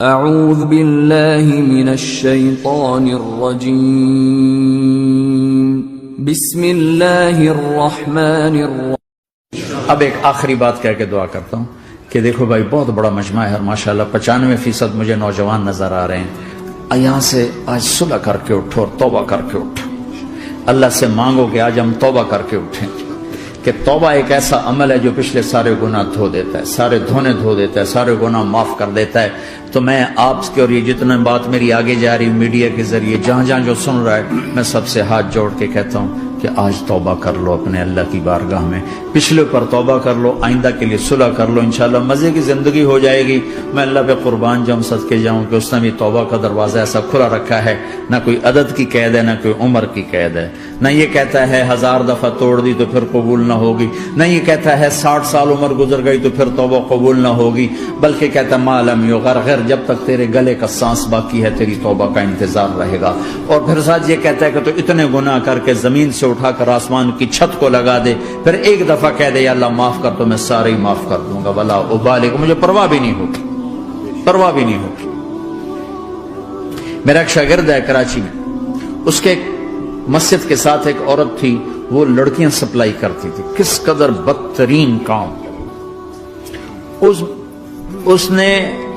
اعوذ باللہ من الشیطان الرجیم بسم اللہ الرحمن الرحیم۔ اب ایک آخری بات کہہ کے دعا کرتا ہوں کہ دیکھو بھائی بہت بڑا مجمع ہے اور ماشاءاللہ 95% مجھے نوجوان نظر آ رہے ہیں۔ یہاں سے آج صلح کر کے اٹھو اور توبہ کر کے اٹھو، اللہ سے مانگو کہ آج ہم توبہ کر کے اٹھیں، کہ توبہ ایک ایسا عمل ہے جو پچھلے سارے گناہ دھو دیتا ہے، سارے دھونے دھو دیتا ہے، سارے گناہ معاف کر دیتا ہے۔ تو میں آپ کے اور یہ جتنا بات میری آگے جا رہی میڈیا کے ذریعے جہاں جہاں جو سن رہا ہے، میں سب سے ہاتھ جوڑ کے کہتا ہوں کہ آج توبہ کر لو اپنے اللہ کی بارگاہ میں، پچھلے پر توبہ کر لو، آئندہ کے لیے صلح کر لو، انشاءاللہ مزے کی زندگی ہو جائے گی۔ میں اللہ پہ قربان جاؤں، صدقے جاؤں کہ اس نے بھی توبہ کا دروازہ ایسا کھلا رکھا ہے، نہ کوئی عدد کی قید ہے، نہ کوئی عمر کی قید ہے، نہ یہ کہتا ہے 1000 دفعہ توڑ دی تو پھر قبول نہ ہوگی، نہ یہ کہتا ہے 60 سال عمر گزر گئی تو پھر توبہ قبول نہ ہوگی، بلکہ کہتا ہے ما لم یغرغر، جب تک تیرے گلے کا سانس باقی ہے تیری توبہ کا انتظار رہے گا۔ اور پھر ساتھ یہ کہتا ہے کہ تو اتنے گناہ کر کے زمین سے اٹھا کر آسمان کی چھت کو لگا دے، پھر ایک دفعہ کہہ دے یا اللہ معاف کر تو میں سارے ہی معاف کر دوں گا، ولا ابالغ، مجھے پرواہ بھی نہیں ہوگی، پرواہ بھی نہیں ہوگی۔ میرا ایک شاگرد ہے کراچی میں، اس کے مسجد کے ساتھ ایک عورت تھی، وہ لڑکیاں سپلائی کرتی تھی، کس قدر بدترین کام۔ اس نے،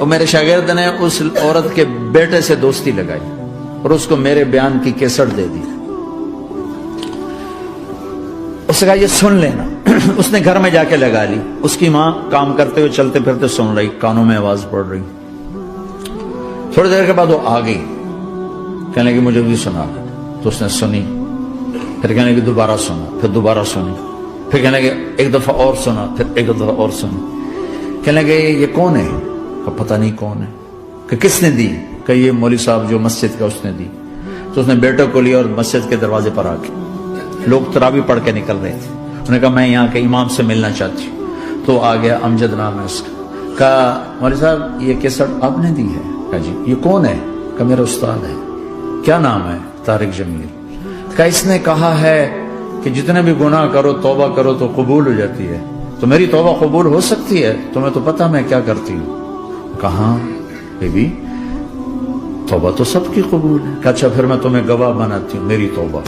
میرے شاگرد نے اس عورت کے بیٹے سے دوستی لگائی اور اس کو میرے بیان کی کیسٹ دے دی۔ اس نے کہا یہ سن لینا۔ اس نے گھر میں جا کے لگا لی، اس کی ماں کام کرتے ہوئے چلتے پھرتے سن رہی، کانوں میں آواز پڑ رہی۔ تھوڑی دیر کے بعد وہ آ گئی، کہنے لگی مجھے بھی سنا، تو اس نے سنی، پھر کہنے لگی دوبارہ سنا، پھر دوبارہ سنی، پھر کہنے لگی ایک دفعہ اور سنا، پھر ایک دفعہ اور سنی۔ کہنے لگے یہ کون ہے؟ کہ پتہ نہیں کون ہے۔ کہ کس نے دی؟ کہ یہ مولوی صاحب جو مسجد کا اس نے دی۔ تو اس نے بیٹے کو لیا اور مسجد کے دروازے پر آ کے، لوگ تراویح پڑھ کے نکل رہے تھے، انہوں نے کہا میں یہاں کے امام سے ملنا چاہتی ہوں۔ تو آ گیا، امجد نام ہے اس کا۔ کہا مولوی صاحب یہ کیسٹ آپ نے دی ہے؟ کہا جی۔ یہ کون ہے؟ کہ میرا استاد ہے۔ کیا نام ہے؟ طارق جمیل۔ کہا اس نے کہا ہے کہ جتنے بھی گناہ کرو توبہ کرو تو قبول ہو جاتی ہے، تو میری توبہ قبول ہو سکتی ہے؟ تمہیں تو پتہ میں کیا کرتی ہوں۔ کہا بی بی توبہ تو سب کی قبول ہے۔ کہ اچھا پھر میں تمہیں گواہ بناتی ہوں، میری توبہ،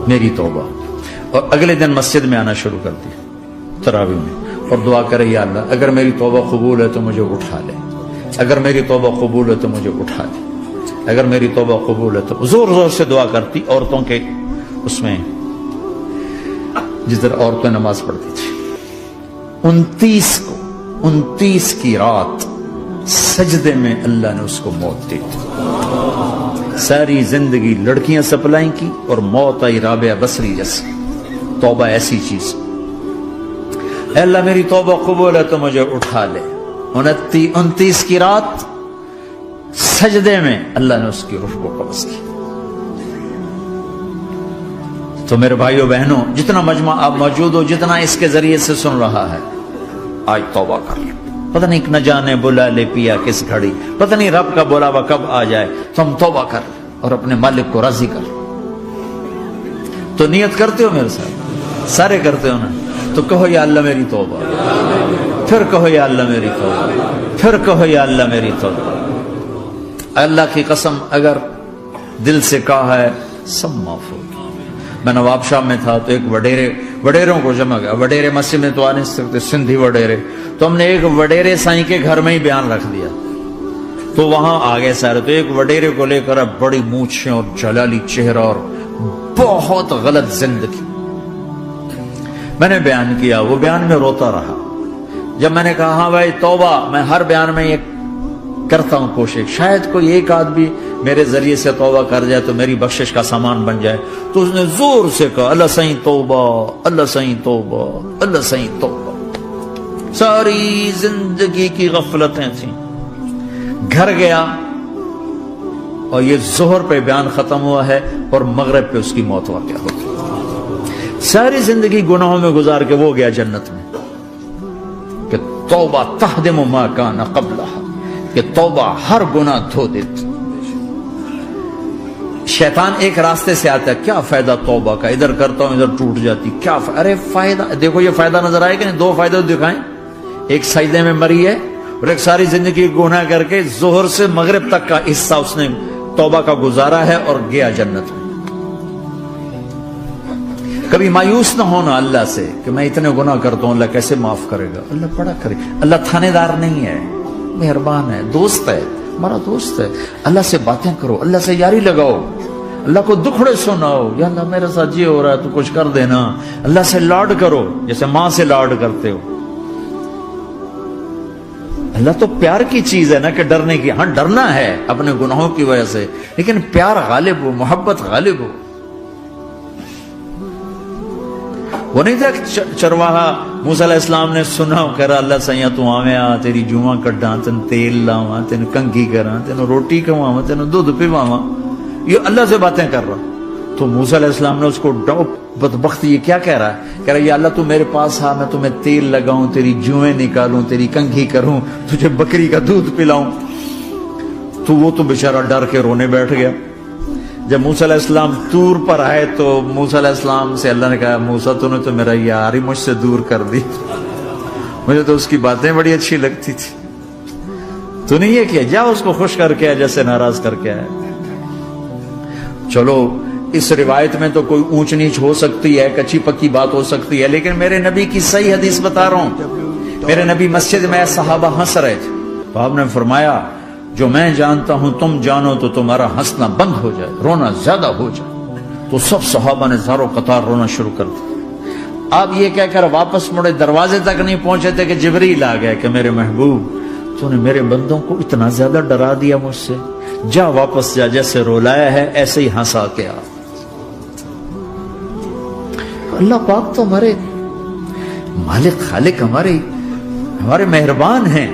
میری توبہ۔ اور اگلے دن مسجد میں آنا شروع کر دی تراویح میں، اور دعا کرے یا اللہ اگر میری توبہ قبول ہے تو مجھے اٹھا لے، اگر میری توبہ قبول ہے تو مجھے اٹھا لے، اگر میری توبہ قبول ہے تو زور زور سے دعا کرتی۔ عورتوں کے اس میں جس طرح عورتیں نماز پڑھتی تھی، 29 کی رات سجدے میں اللہ نے اس کو موت دی۔ ساری زندگی لڑکیاں سپلائی کی اور موت آئی رابعہ بصری جیسی۔ توبہ ایسی چیز، اے اللہ میری توبہ قبول ہے تو مجھے اٹھا لے۔ 29 کی رات سجدے میں اللہ نے اس کی روح کو قبض کی۔ تو میرے بھائیو بہنوں، جتنا مجمع آپ موجود ہو، جتنا اس کے ذریعے سے سن رہا ہے، آج توبہ کر لو۔ پتہ نہیں نہ جانے بلا لے پیا کس گھڑی، پتہ نہیں رب کا بلاوا کب آ جائے، تو ہم توبہ کر لیں اور اپنے مالک کو راضی کر لیں۔ تو نیت کرتے ہو میرے ساتھ؟ سارے کرتے ہو نا؟ تو کہو یا اللہ میری توبہ، پھر کہو یا اللہ میری توبہ، پھر کہو یا اللہ میری توبہ۔ اللہ کی قسم اگر دل سے کہا ہے سب معاف ہوگی۔ میں نواب شاہ میں تھا تو ایک وڈیروں کو جمع گیا، وڈیرے مسجد میں تو آ نہیں سکتے، سندھی وڈیرے، تو ہم نے ایک وڈیرے سائیں کے گھر میں ہی بیان رکھ دیا، تو وہاں آگے سارے، تو ایک وڈیرے کو لے کر بڑی مونچھیں اور جلالی چہرہ اور بہت غلط زندگی، میں نے بیان کیا، وہ بیان میں روتا رہا۔ جب میں نے کہا ہاں بھائی توبہ، میں ہر بیان میں یہ کرتا ہوں کوشش، شاید کوئی ایک آدمی میرے ذریعے سے توبہ کر جائے تو میری بخشش کا سامان بن جائے، تو اس نے زور سے کہا اللہ سائیں توبہ، اللہ سائیں توبہ، اللہ سائیں توبہ۔ ساری زندگی کی غفلتیں تھیں۔ گھر گیا اور یہ ظہر پہ بیان ختم ہوا ہے اور مغرب پہ اس کی موت واقع ہو گئی۔ ساری زندگی گناہوں میں گزار کے وہ گیا جنت میں، کہ توبہ تہدم ما کان قبلہا، کہ توبہ ہر گناہ دھو دیتی۔ شیطان ایک راستے سے آتا ہے، کیا فائدہ توبہ کا، ادھر کرتا ہوں ادھر ٹوٹ جاتی، کیا ارے فائدہ، دیکھو یہ فائدہ نظر آئے کہ نہیں؟ 2 فائدے دکھائیں، ایک سجدے میں مری ہے اور ایک ساری زندگی گناہ کر کے ظہر سے مغرب تک کا حصہ اس نے توبہ کا گزارا ہے اور گیا جنت میں۔ کبھی مایوس نہ ہونا اللہ سے کہ میں اتنے گناہ کرتا ہوں، اللہ کیسے معاف کرے گا، اللہ بڑا کرے۔ اللہ تھانے دار نہیں ہے، مہربان ہے، دوست ہے، ہمارا دوست ہے۔ اللہ سے باتیں کرو، اللہ سے یاری لگاؤ، اللہ کو دکھڑے سناؤ، یا اللہ میرے ساتھ یہ ہو رہا ہے تو کچھ کر دینا۔ اللہ سے لاڈ کرو جیسے ماں سے لاڈ کرتے ہو۔ اللہ تو پیار کی چیز ہے نا کہ ڈرنے کی، ہاں ڈرنا ہے اپنے گناہوں کی وجہ سے، لیکن پیار غالب ہو، محبت غالب ہو۔ وہ نہیں تھا چرواہا موسیٰ علیہ السلام نے سنا، کہہ رہا اللہ سیاں تو آویں آ، تیری جوواں کڈاں، تین تیل لاواں، تین کنگھی کراں، تین روٹی کھواواں، تین دودھ پیواواں، یہ اللہ سے باتیں کر رہا۔ تو موسیٰ علیہ السلام نے اس کو بدبخت یہ کیا کہہ رہا ہے؟ کہہ رہا یا اللہ تو میرے پاس آ، میں تمہیں تیل لگاؤں، تیری جویں نکالوں، تیری کنگھی کروں، تجھے بکری کا دودھ پلاؤں۔ تو وہ تو بیچارہ ڈر کے رونے بیٹھ گیا۔ جب موسیٰ علیہ السلام طور پر آئے تو موسیٰ علیہ السلام سے اللہ نے کہا موسیٰ تو نے تو میرا یار ہی مجھ سے دور کر دی، مجھے تو اس کی باتیں بڑی اچھی لگتی تھی، تو نے یہ کیا، جا اس کو خوش کر کے جیسے ناراض کر کے آئے۔ چلو اس روایت میں تو کوئی اونچ نیچ ہو سکتی ہے، کچی پکی بات ہو سکتی ہے، لیکن میرے نبی کی صحیح حدیث بتا رہا ہوں۔ میرے نبی مسجد میں صحابہ ہنس رہے تھے تو آپ نے فرمایا جو میں جانتا ہوں تم جانو تو تمہارا ہنسنا بند ہو جائے، رونا زیادہ ہو جائے۔ تو سب صحابہ نے زاروں قطار رونا شروع کر دیا۔ آپ یہ کہہ کر واپس مڑے، دروازے تک نہیں پہنچے تھے کہ جبریل آ گئے کہ میرے محبوب تو نے میرے بندوں کو اتنا زیادہ ڈرا دیا مجھ سے، جا واپس جا، جیسے رولایا ہے ایسے ہی ہنسا کے آ۔ اللہ پاک تو ہمارے مالک خالق، ہمارے مہربان ہیں۔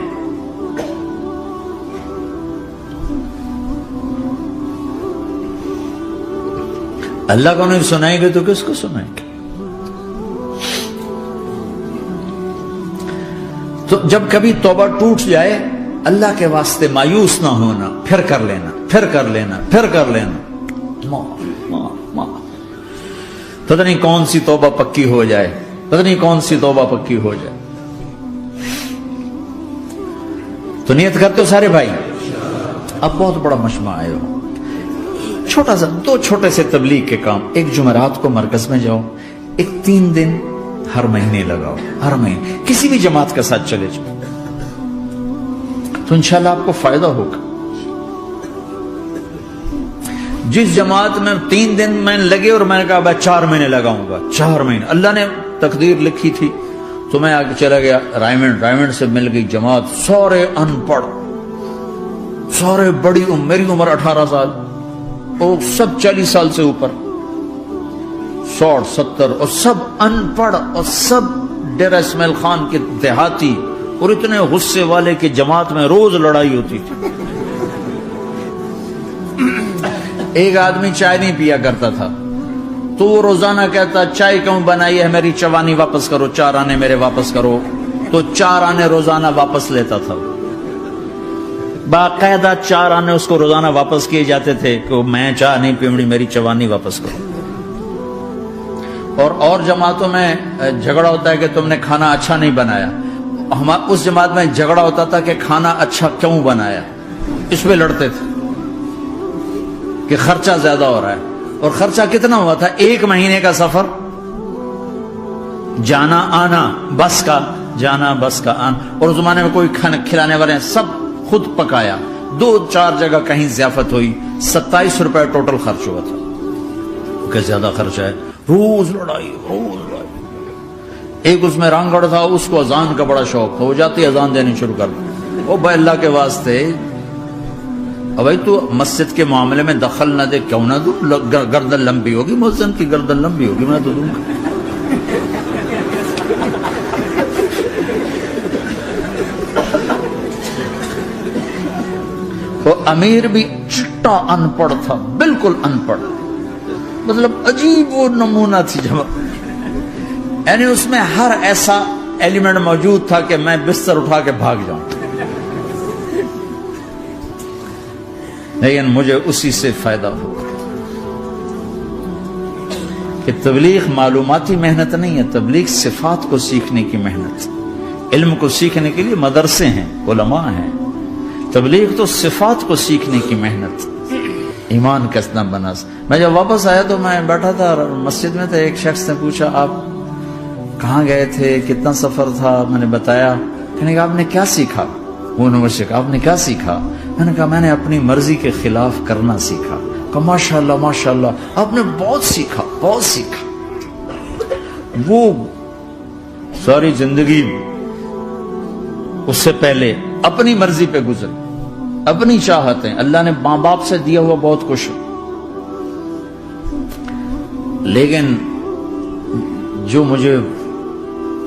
اللہ کو نہیں سنائیں گے تو کس کو سنائیں گے؟ تو جب کبھی توبہ ٹوٹ جائے اللہ کے واسطے مایوس نہ ہونا، پھر کر لینا، پھر کر لینا، پھر کر لینا، پتہ نہیں کون سی توبہ پکی ہو جائے، پتہ نہیں کون سی توبہ پکی ہو جائے۔ تو نیت کرتے ہو سارے بھائی؟ اب بہت بڑا مجمع آئے ہو، چھوٹا سا دو چھوٹے سے تبلیغ کے کام۔ ایک جمعرات کو مرکز میں جاؤ، ایک 3 دن ہر مہینے لگاؤ، ہر مہینے کسی بھی جماعت کے ساتھ چلے جاؤ تو انشاءاللہ آپ کو فائدہ ہوگا۔ جس جماعت میں 3 دن میں لگے اور میں نے کہا 4 مہینے لگاؤں گا، 4 مہینے اللہ نے تقدیر لکھی تھی، تو میں آگے چلا گیا رائمنڈ سے مل گئی جماعت، سارے ان پڑھ، سارے بڑی میری عمر 18 سال اور سب 40 سال سے اوپر، 60 70 اور سب ان پڑھ اور سب ڈیرہ اسماعیل خان کے دیہاتی، اور اتنے غصے والے کہ جماعت میں روز لڑائی ہوتی تھی۔ ایک آدمی چائے نہیں پیا کرتا تھا تو وہ روزانہ کہتا چائے کیوں بنائی ہے، میری چوانی واپس کرو، 4 آنے میرے واپس کرو، تو 4 آنے روزانہ واپس لیتا تھا، باقاعدہ 4 آنے اس کو روزانہ واپس کیے جاتے تھے کہ میں چائے نہیں پیمڑی، میری چوانی واپس کرو۔ اور جماعتوں میں جھگڑا ہوتا ہے کہ تم نے کھانا اچھا نہیں بنایا، اس جماعت میں جھگڑا ہوتا تھا کہ کھانا اچھا کیوں بنایا، اس پہ لڑتے تھے کہ خرچہ زیادہ ہو رہا ہے۔ اور خرچہ کتنا ہوا تھا؟ 1 مہینے کا سفر، جانا آنا بس کا، جانا بس کا آنا، اور اس زمانے میں کوئی کھلانے والے ہیں، سب خود پکایا، 2-4 جگہ کہیں ضیافت ہوئی، 27 روپے ٹوٹل خرچ ہوا تھا۔ کہ زیادہ خرچہ ہے، روز لڑائی، روز لڑائی۔ ایک اس میں رانگڑ تھا، اس کو اذان کا بڑا شوق تھا، وہ جاتی اذان دینی شروع کر دی، او بھائی اللہ کے واسطے بھائی تو مسجد کے معاملے میں دخل نہ دے، کیوں نہ دوں، گردن لمبی ہوگی، مؤذن کی گردن لمبی ہوگی، میں تو دوں گا۔ وہ امیر بھی چٹا ان پڑھ تھا، بالکل ان پڑھ، مطلب عجیب وہ نمونہ تھی جماعت، یعنی اس میں ہر ایسا ایلیمنٹ موجود تھا کہ میں بستر اٹھا کے بھاگ جاؤں، لیکن مجھے اسی سے فائدہ ہوگا کہ تبلیغ معلوماتی محنت نہیں ہے، تبلیغ صفات کو سیکھنے کی محنت، علم کو سیکھنے کے لیے مدرسے ہیں، علماء ہیں. تبلیغ تو صفات کو سیکھنے کی محنت، ایمان کیسا بنا. میں جب واپس آیا تو میں بیٹھا تھا مسجد میں، تو ایک شخص نے پوچھا آپ کہاں گئے تھے، کتنا سفر تھا. میں نے بتایا. کہنے کہا آپ نے کیا سیکھا؟ انہوں نے مجھ سے کہا آپ نے کیا سیکھا؟ میں نے کہا میں نے اپنی مرضی کے خلاف کرنا سیکھا. کہا ماشاءاللہ ماشاءاللہ آپ نے بہت سیکھا، بہت سیکھا. وہ ساری زندگی اس سے پہلے اپنی مرضی پہ گزری، اپنی چاہتیں. اللہ نے ماں باپ سے دیا ہوا بہت کچھ، لیکن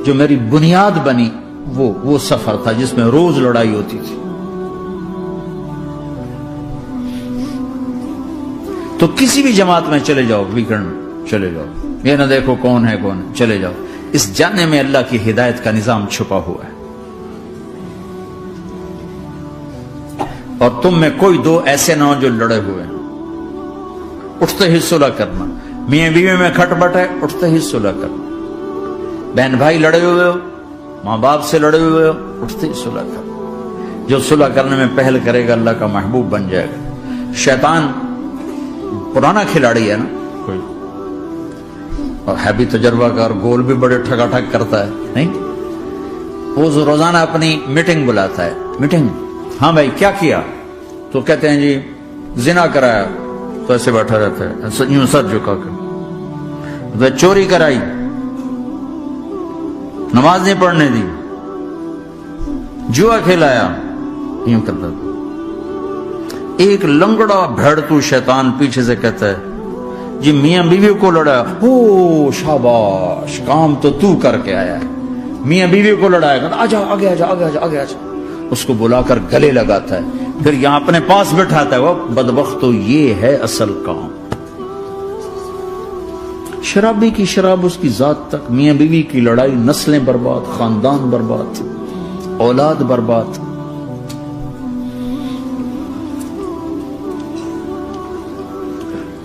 جو میری بنیاد بنی وہ سفر تھا جس میں روز لڑائی ہوتی تھی. تو کسی بھی جماعت میں چلے جاؤ، ویکنڈ میں چلے جاؤ، یہ نہ دیکھو کون ہے کون ہے، چلے جاؤ. اس جاننے میں اللہ کی ہدایت کا نظام چھپا ہوا ہے. اور تم میں کوئی دو ایسے نہ ہو جو لڑے ہوئے ہیں. اٹھتے ہی صلح کرنا. میاں بیوی میں کھٹ بٹ ہے، اٹھتے ہی صلح کرنا. بہن بھائی لڑے ہوئے ہو، ماں باپ سے لڑے ہوئے ہو، اٹھتے ہی صلح کرنا. جو صلح کرنے میں پہل کرے گا اللہ کا محبوب بن جائے گا. شیطان پرانا کھلاڑی ہے نا کوئی، اور ہے بھی تجربہ کار، گول بھی بڑے ٹھگا ٹھگ کرتا ہے. نہیں، وہ روزانہ اپنی میٹنگ بلاتا ہے. میٹنگ، ہاں بھائی کیا کیا؟ تو کہتے ہیں جی زنا کرایا. تو ایسے بیٹھا رہتا ہے یوں سر جھکا کر. چوری کرائی، نماز نہیں پڑھنے دی، جوا کھلایا، یوں کرتا تھا. ایک لنگڑا بھیڑتو شیطان پیچھے سے کہتا ہے جی میاں بیوی کو لڑایا. او شاباش، کام تو کر کے آیا ہے. میاں بیوی کو لڑایا، آجا آگے آجا آگے آجا آگے آجا. اس کو بلا کر گلے لگاتا ہے، پھر یہاں اپنے پاس بٹھاتا ہے. وہ بدبختو، یہ ہے اصل کام. شرابی کی شراب اس کی ذات تک، میاں بیوی کی لڑائی، نسلیں برباد، خاندان برباد، اولاد برباد.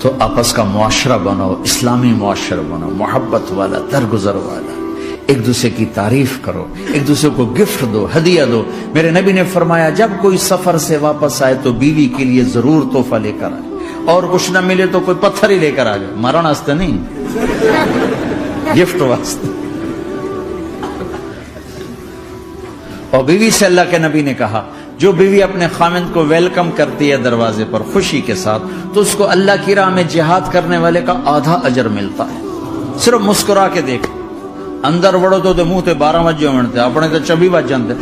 تو آپس کا معاشرہ بناؤ، اسلامی معاشرہ بناؤ، محبت والا، درگزر والا. ایک دوسرے کی تعریف کرو، ایک دوسرے کو گفٹ دو، ہدیہ دو. میرے نبی نے فرمایا جب کوئی سفر سے واپس آئے تو بیوی کے لیے ضرور تحفہ لے کر آئے، اور کچھ نہ ملے تو کوئی پتھر ہی لے کر آ جائے. مارن واسطے نہیں، گفٹ واسطے. اور بیوی سے اللہ کے نبی نے کہا جو بیوی اپنے خامند کو ویلکم کرتی ہے دروازے پر خوشی کے ساتھ، تو اس کو اللہ کی راہ میں جہاد کرنے والے کا آدھا اجر ملتا ہے. صرف مسکرا کے دیکھ. اندر وڑو تو منہ تے 12 بجے بنتے، اپنے تو 24 بج جاتے.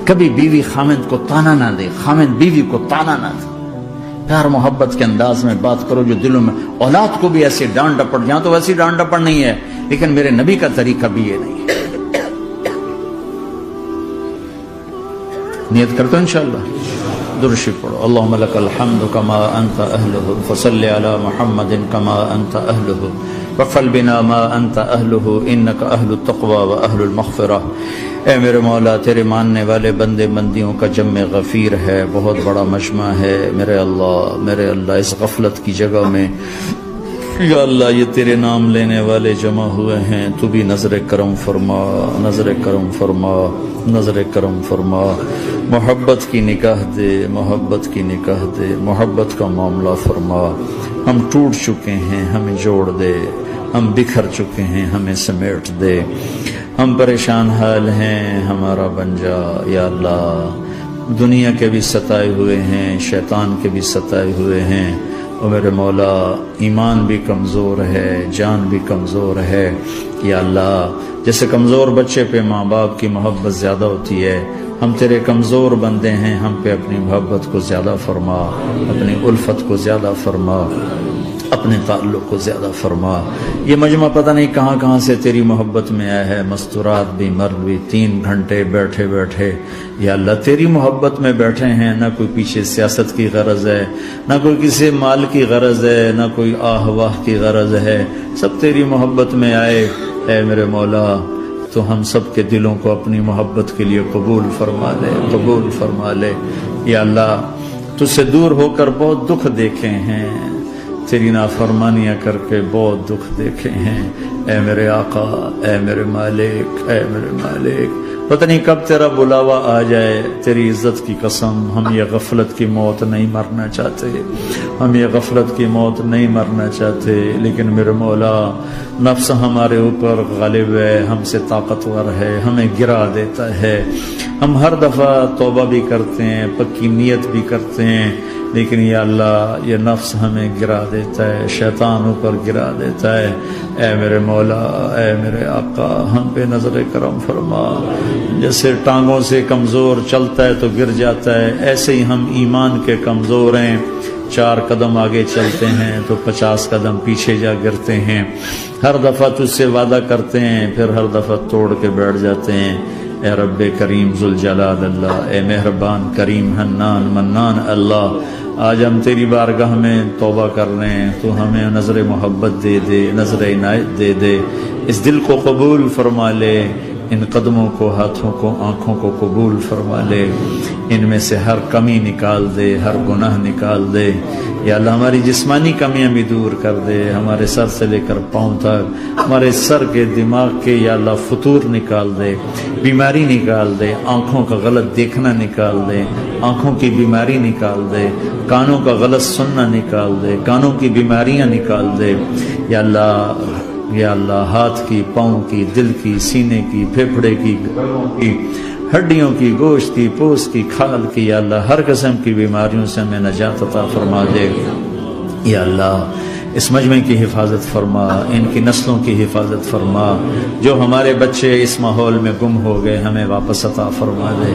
کبھی بیوی خامند کو تانا نہ دے، خامند بیوی کو تانا نہ دے. پیار محبت کے انداز میں بات کرو جو دلوں میں. اولاد کو بھی ایسے ڈانٹ ڈپٹ، یہاں تو ویسی ڈانٹ ڈپٹ نہیں ہے، لیکن میرے نبی کا طریقہ بھی یہ نہیں ہے. نیت کرتے ہیں انشاءاللہ. درود شریف پڑھو. اللہم لک الحمد کما انت اہلہ، فصل علی محمد کما انت اہلہ، وفعل بنا ما انت اہلہ، انک اہل التقوی و اہل المغفرہ. اے میرے مولا، تیرے ماننے والے بندے بندیوں کا جمع غفیر ہے، بہت بڑا مجمع ہے. میرے اللہ اس غفلت کی جگہ میں یا اللہ یہ تیرے نام لینے والے جمع ہوئے ہیں، تو بھی نظر کرم فرما، نظر کرم فرما، نظر کرم فرما. محبت کی نکاح دے، محبت کی نکاح دے، محبت کا معاملہ فرما. ہم ٹوٹ چکے ہیں، ہمیں جوڑ دے. ہم بکھر چکے ہیں، ہمیں سمیٹ دے. ہم پریشان حال ہیں، ہمارا بن جا یا اللہ. دنیا کے بھی ستائے ہوئے ہیں، شیطان کے بھی ستائے ہوئے ہیں. اور میرے مولا ایمان بھی کمزور ہے، جان بھی کمزور ہے یا اللہ. جیسے کمزور بچے پہ ماں باپ کی محبت زیادہ ہوتی ہے، ہم تیرے کمزور بندے ہیں، ہم پہ اپنی محبت کو زیادہ فرما، اپنی الفت کو زیادہ فرما، اپنے تعلق کو زیادہ فرما. یہ مجمع پتہ نہیں کہاں کہاں سے تیری محبت میں آیا ہے. مستورات بھی، مرد بھی، 3 گھنٹے بیٹھے بیٹھے یا اللہ تیری محبت میں بیٹھے ہیں. نہ کوئی پیچھے سیاست کی غرض ہے، نہ کوئی کسی مال کی غرض ہے، نہ کوئی آہ واہ کی غرض ہے. سب تیری محبت میں آئے. اے میرے مولا تو ہم سب کے دلوں کو اپنی محبت کے لیے قبول فرما لے، قبول فرما لے یا اللہ. تجھ سے دور ہو کر بہت دکھ دیکھے ہیں، تیری نافرمانیاں کر کے بہت دکھ دیکھے ہیں، اے میرے آقا، اے میرے مالک، اے میرے مالک، پتہ نہیں کب تیرا بلاوا آ جائے، تیری عزت کی قسم ہم یہ غفلت کی موت نہیں مرنا چاہتے، ہم یہ غفلت کی موت نہیں مرنا چاہتے، لیکن میرے مولا نفس ہمارے اوپر غالب ہے، ہم سے طاقتور ہے، ہمیں گرا دیتا ہے، ہم ہر دفعہ توبہ بھی کرتے ہیں، پکی نیت بھی کرتے ہیں، لیکن یا اللہ یہ نفس ہمیں گرا دیتا ہے، شیطان اوپر گرا دیتا ہے۔ اے میرے مولا، اے میرے آقا، ہم پہ نظر کرم فرما، جیسے ٹانگوں سے کمزور چلتا ہے تو گر جاتا ہے، ایسے ہی ہم ایمان کے کمزور ہیں، 4 قدم آگے چلتے ہیں تو 50 قدم پیچھے جا گرتے ہیں، ہر دفعہ تجھ سے وعدہ کرتے ہیں پھر ہر دفعہ توڑ کے بیٹھ جاتے ہیں۔ اے رب کریم ذوالجلال اللہ، اے مہربان کریم حنان منان اللہ، آج ہم تیری بارگاہ میں توبہ کر رہے ہیں، تو ہمیں نظر محبت دے دے، نظر عنایت دے دے، اس دل کو قبول فرما لے، ان قدموں کو، ہاتھوں کو، آنکھوں کو قبول فرما لے، ان میں سے ہر کمی نکال دے، ہر گناہ نکال دے، یا اللہ ہماری جسمانی کمیاں بھی دور کر دے، ہمارے سر سے لے کر پاؤں تک، ہمارے سر کے دماغ کے یا اللہ فطور نکال دے، بیماری نکال دے، آنکھوں کا غلط دیکھنا نکال دے، آنکھوں کی بیماری نکال دے، کانوں کا غلط سننا نکال دے، کانوں کی بیماریاں نکال دے، یا اللہ ہاتھ کی، پاؤں کی، دل کی، سینے کی، پھیپھڑے کی، گردوں کی، ہڈیوں کی، گوشت کی، پوست کی، کھال کی، یا اللہ ہر قسم کی بیماریوں سے ہمیں نجات عطا فرما دے، یا اللہ اس مجمع کی حفاظت فرما، ان کی نسلوں کی حفاظت فرما، جو ہمارے بچے اس ماحول میں گم ہو گئے ہمیں واپس عطا فرما دے،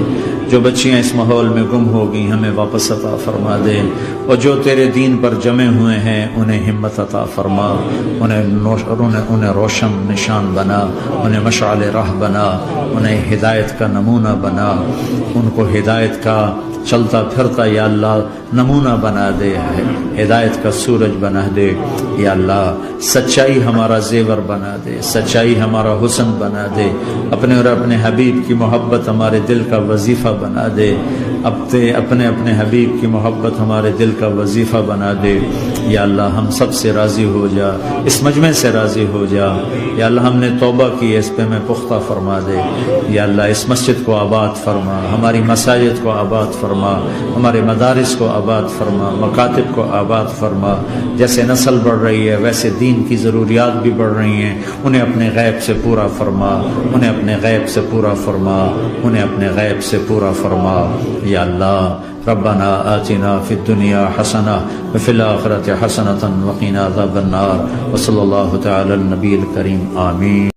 جو بچیاں اس ماحول میں گم ہو گئی ہمیں واپس عطا فرما دے، اور جو تیرے دین پر جمے ہوئے ہیں انہیں ہمت عطا فرما، انہیں روشن نشان بنا، انہیں مشعل راہ بنا، انہیں ہدایت کا نمونہ بنا، ان کو ہدایت کا چلتا پھرتا یا اللہ نمونہ بنا دے، ہدایت کا سورج بنا دے، یا اللہ سچائی ہمارا زیور بنا دے، سچائی ہمارا حسن بنا دے، اپنے اور اپنے حبیب کی محبت ہمارے دل کا وظیفہ بنا دے، اپنے حبیب کی محبت ہمارے دل کا وظیفہ بنا دے، یا اللہ ہم سب سے راضی ہو جا، اس مجمع سے راضی ہو جا، یا اللہ ہم نے توبہ کی اس پہ میں پختہ فرما دے، یا اللہ اس مسجد کو آباد فرما، ہماری مساجد کو آباد فرما، ہمارے مدارس کو آباد فرما، مکاتب کو آباد فرما، جیسے نسل بڑھ رہی ہے ویسے دین کی ضروریات بھی بڑھ رہی ہیں، انہیں اپنے غیب سے پورا فرما، انہیں اپنے غیب سے پورا فرما، انہیں اپنے غیب سے پورا فرما، یا اللہ ربنا آتنا فی الدنیا حسنہ وفی الآخرۃ حسنۃ وقنا عذاب النار، وصلی اللہ تعالی النبی الکریم، آمین۔